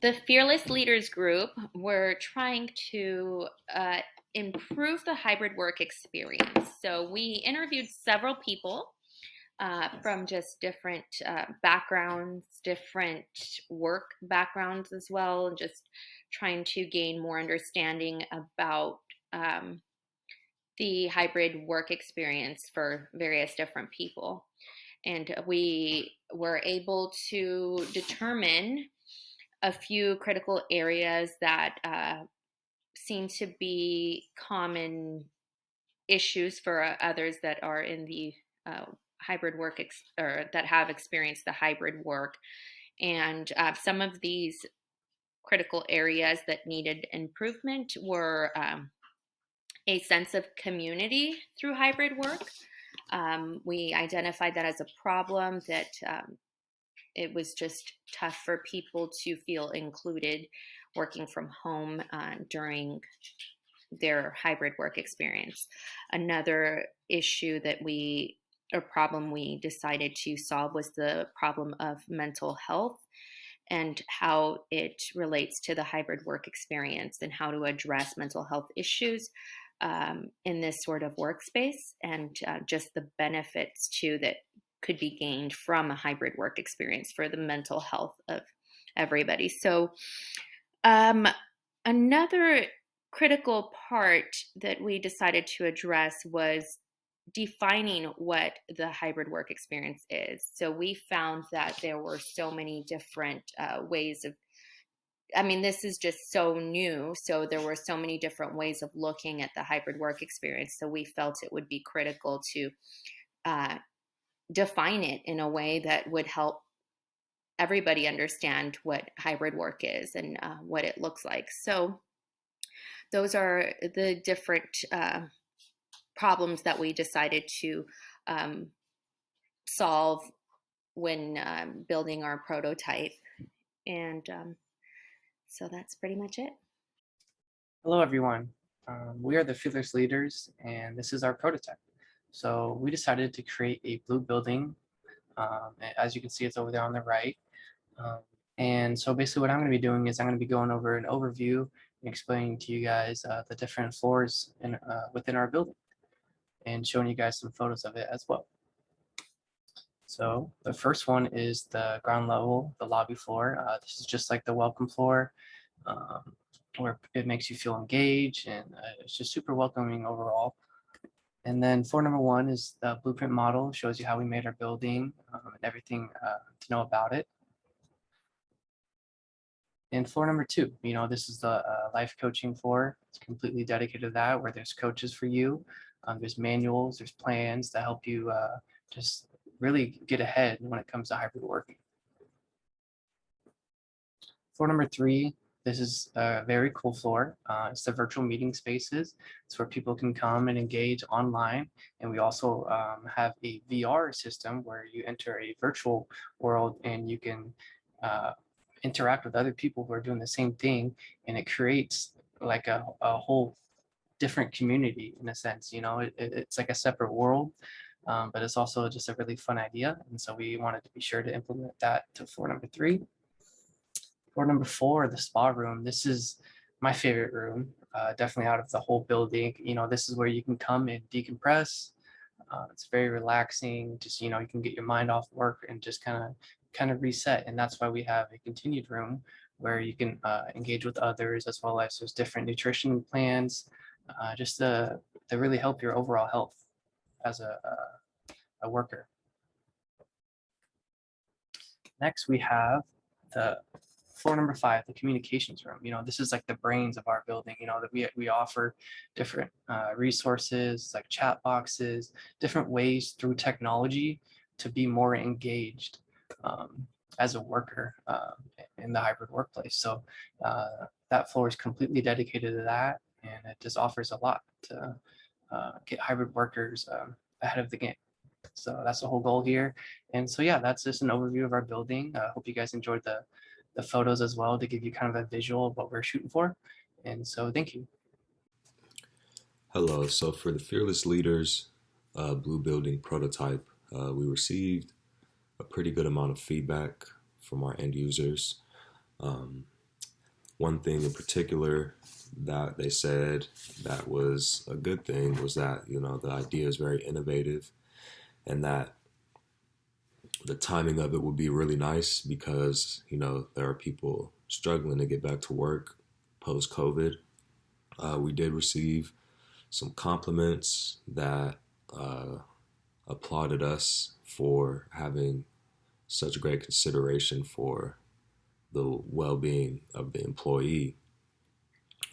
The Fearless Leaders Group, we're trying to improve the hybrid work experience. So we interviewed several people from just different backgrounds, different work backgrounds as well, and just trying to gain more understanding about the hybrid work experience for various different people. And we were able to determine a few critical areas that seem to be common issues for others that are in the hybrid work or that have experienced the hybrid work. And some of these critical areas that needed improvement were a sense of community through hybrid work. We identified that as a problem, that it was just tough for people to feel included working from home during their hybrid work experience. Another issue that or problem we decided to solve was the problem of mental health and how it relates to the hybrid work experience and how to address mental health issues in this sort of workspace, and just the benefits too that could be gained from a hybrid work experience for the mental health of everybody. So another critical part that we decided to address was defining what the hybrid work experience is. So we found that there were so many different ways of, I mean, this is just so new. So there were so many different ways of looking at the hybrid work experience. So we felt it would be critical to define it in a way that would help everybody understand what hybrid work is and what it looks like. So those are the different problems that we decided to solve when building our prototype. And so that's pretty much it. Hello, everyone. We are the Fearless Leaders, and this is our prototype. So we decided to create a blue building. As you can see, it's over there on the right. Um, and so basically what I'm going to be doing is I'm going to be going over an overview and explaining to you guys the different floors within our building and showing you guys some photos of it as well. So the first one is the ground level, the lobby floor. This is just like the welcome floor, where it makes you feel engaged, and it's just super welcoming overall. And then floor number one is the blueprint model, shows you how we made our building and everything to know about it. And floor number two, this is the life coaching floor. It's completely dedicated to that, where there's coaches for you. There's manuals, there's plans to help you just really get ahead when it comes to hybrid working. Floor number three, this is a very cool floor. It's the virtual meeting spaces. It's where people can come and engage online. And we also have a VR system where you enter a virtual world and you can interact with other people who are doing the same thing, and it creates like a whole different community in a sense. It's like a separate world, but it's also just a really fun idea, and so we wanted to be sure to implement that to floor number three. Floor number four, the spa room. This is my favorite room, definitely out of the whole building. This is where you can come and decompress. It's very relaxing. Just you can get your mind off work and just kind of reset. And that's why we have a continued room where you can engage with others, as well as there's different nutrition plans, just to really help your overall health as a worker. Next, we have the floor number five, the communications room. This is like the brains of our building. That we offer different resources like chat boxes, different ways through technology to be more engaged as a worker in the hybrid workplace. So that floor is completely dedicated to that, and it just offers a lot to get hybrid workers ahead of the game. So that's the whole goal here. And so, yeah, that's just an overview of our building. I hope you guys enjoyed the photos as well, to give you kind of a visual of what we're shooting for. And so thank you. Hello. So for the Fearless Leaders Blue Building prototype, we received a pretty good amount of feedback from our end users. one thing in particular that they said that was a good thing was that, the idea is very innovative, and that the timing of it would be really nice because, there are people struggling to get back to work post COVID. We did receive some compliments that applauded us for having such great consideration for the well-being of the employee.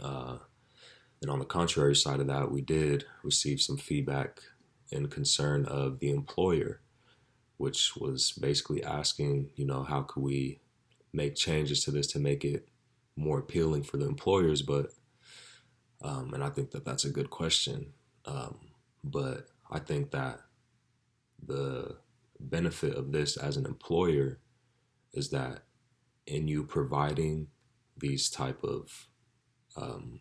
Uh, and on the contrary side of that, we did receive some feedback and concern of the employer, which was basically asking, how could we make changes to this to make it more appealing for the employers? But and I think that that's a good question. But I think that the benefit of this as an employer is that in you providing these type of um,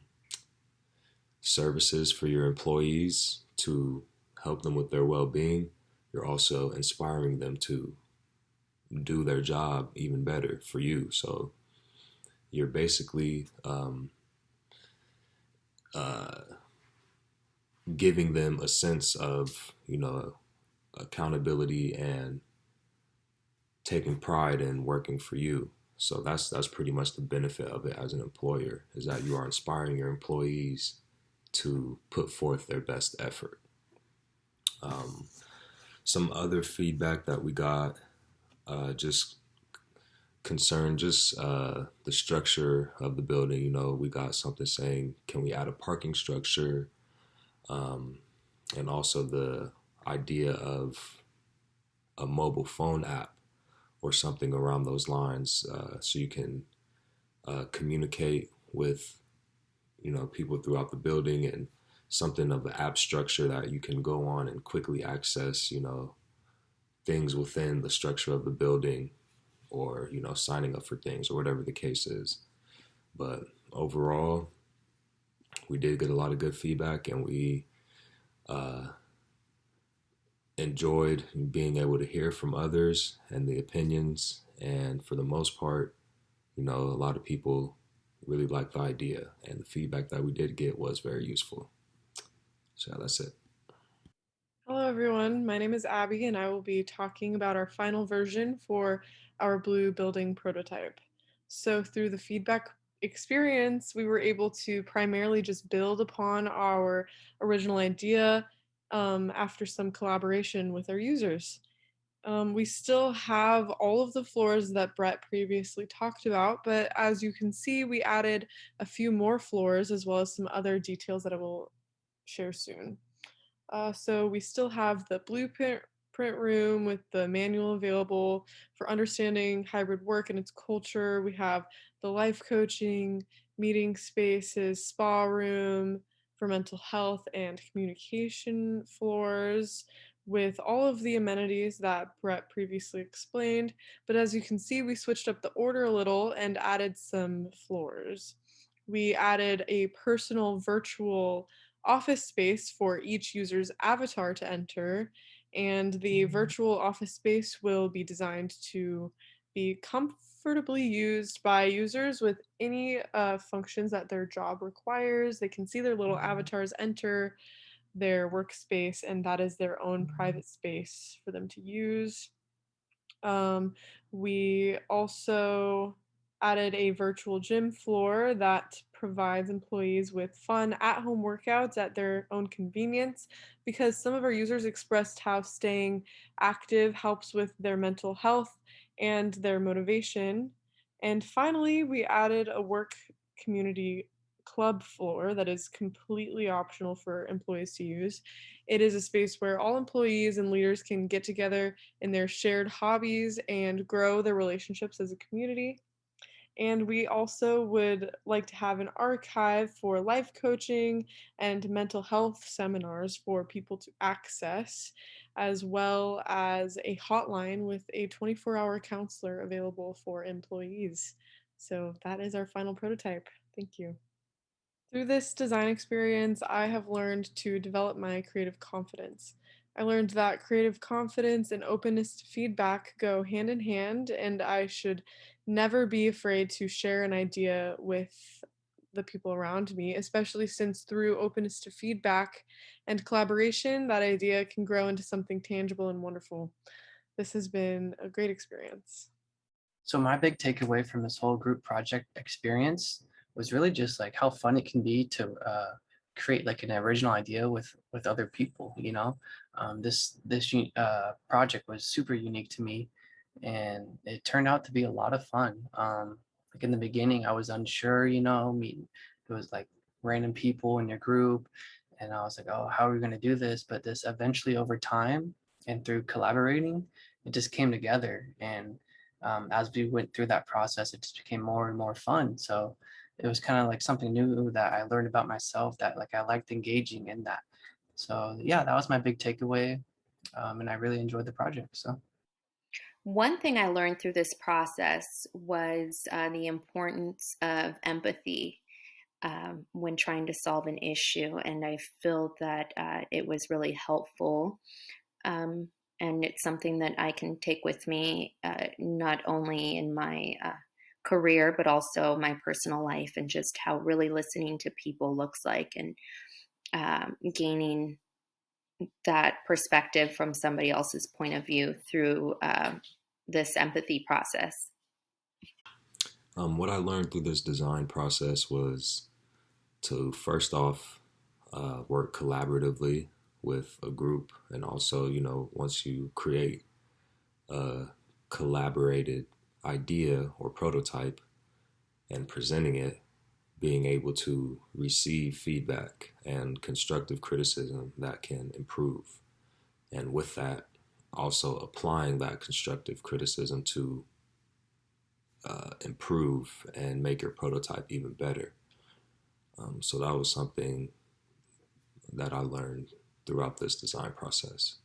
services for your employees to help them with their well-being, you're also inspiring them to do their job even better for you. So you're basically uh, giving them a sense of, accountability and taking pride in working for you. So that's pretty much the benefit of it as an employer, is that you are inspiring your employees to put forth their best effort. Um, some other feedback that we got just concerned just the structure of the building. We got something saying, can we add a parking structure? And also the idea of a mobile phone app or something around those lines, so you can communicate with people throughout the building, and something of the app structure that you can go on and quickly access things within the structure of the building, or signing up for things or whatever the case is. But overall, we did get a lot of good feedback, and we uh, enjoyed being able to hear from others and the opinions. And for the most part, a lot of people really liked the idea, and the feedback that we did get was very useful. So yeah, that's it. Hello, everyone. My name is Abby, and I will be talking about our final version for our blue building prototype. So, through the feedback experience, we were able to primarily just build upon our original idea after some collaboration with our users. We still have all of the floors that Brett previously talked about, but as you can see, we added a few more floors as well as some other details that I will share soon. So we still have the blueprint print room with the manual available for understanding hybrid work and its culture. We have the life coaching, meeting spaces, spa room for mental health and communication floors with all of the amenities that Brett previously explained. But as you can see, we switched up the order a little and added some floors. We added a personal virtual office space for each user's avatar to enter, and the virtual office space will be designed to be comfortably used by users with any functions that their job requires. They can see their little avatars enter their workspace, and that is their own private space for them to use. Um, we also added a virtual gym floor that provides employees with fun at home workouts at their own convenience because some of our users expressed how staying active helps with their mental health and their motivation. And finally, we added a work community club floor that is completely optional for employees to use. It is a space where all employees and leaders can get together in their shared hobbies and grow their relationships as a community. And we also would like to have an archive for life coaching and mental health seminars for people to access, as well as a hotline with a 24-hour counselor available for employees. So that is our final prototype. Thank you. Through this design experience, I have learned to develop my creative confidence. I learned that creative confidence and openness to feedback go hand in hand, and I should never be afraid to share an idea with the people around me, especially since through openness to feedback and collaboration, that idea can grow into something tangible and wonderful. This has been a great experience. So my big takeaway from this whole group project experience was really just like how fun it can be to create like an original idea with other people. You know, this project was super unique to me, and it turned out to be a lot of fun. Like in the beginning, I was unsure. You know, meeting it was like random people in your group, and I was like, oh, how are we going to do this? But this eventually, over time and through collaborating, it just came together and as we went through that process, it just became more and more fun. So it was kind of like something new that I learned about myself that like I liked engaging in that. So yeah, that was my big takeaway, and I really enjoyed the project. So One thing I learned through this process was the importance of empathy when trying to solve an issue. And I feel that it was really helpful. Um, and it's something that I can take with me, not only in my career, but also my personal life, and just how really listening to people looks like, and gaining that perspective from somebody else's point of view through this empathy process. What I learned through this design process was to first off work collaboratively with a group, and also, once you create a collaborated idea or prototype and presenting it, being able to receive feedback and constructive criticism that can improve. And with that, also applying that constructive criticism to improve and make your prototype even better. So that was something that I learned throughout this design process.